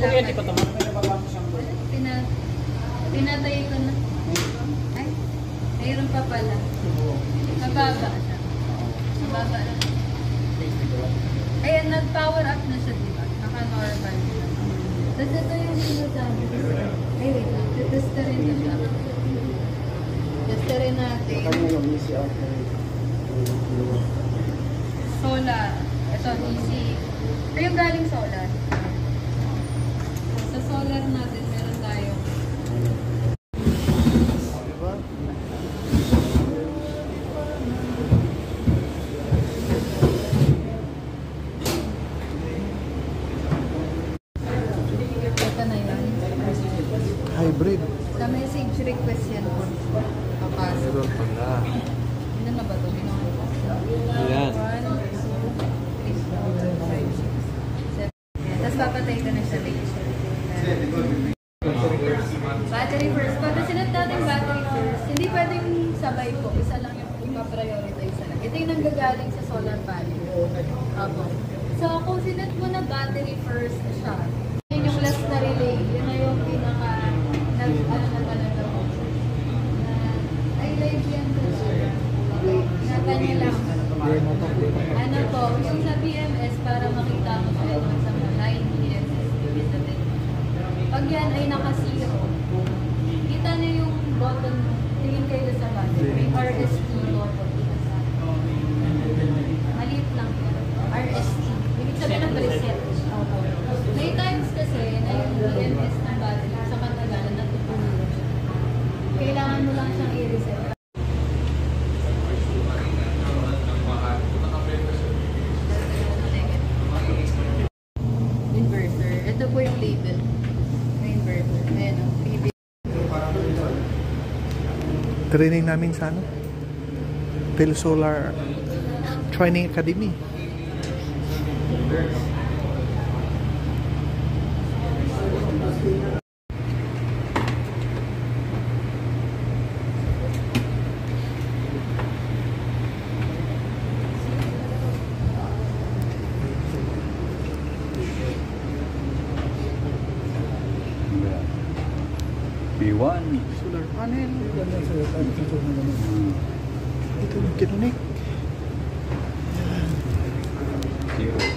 kuryente pa tama. Pinatay ko na. Ay, mayroon pa pala. Mababa siya. Mababa na. Ayan, nag-power up na siya, diba? Naka-normal siya. Tapos ito yung sinasabi. Ay, wait lang. Testa rin na siya. Testa rin natin. Solar. Ito, easy. Ito yung galing solar. Sa solar natin, meron tayo. Ito na yun. Hybrid. Sa message request yan po. Papasok. Meron pala. Ano na ba ito? Ayan. 1, 2, 3, 4, 5, 6, 7. Tapos papatay ka na siya later. Battery first. Pag sinet natin battery first, hindi pwedeng sabay po. Isa lang yung ipa-prioritize na lang. Ito yung nanggagaling sa solar panel. Opo. So kung sinet mo na battery first siya, yun yung last na relay. Yun na yung pinaka ano na talaga po. Ay, live yan po. Okay. Ingatan niyo lang. Ano po, yung sa BMS para makita mo siya yung sa line BMS. Pag yan ay naka-zero, kita niyo yung button mo. Tingin kayo sa button. May RST button. Maliit lang yan. RST. Ibig sabihin ng preset. May times kasi na yung BMS ng battery sa katagalan natutunan siya. Kailangan mo lang siyang i-reset. Inverter. Ito po yung label. May inverter. Ayan o. Training namin sa ano? Phil Solar Training Academy. B1. Solar panel. Ito yung kinunik. Zero.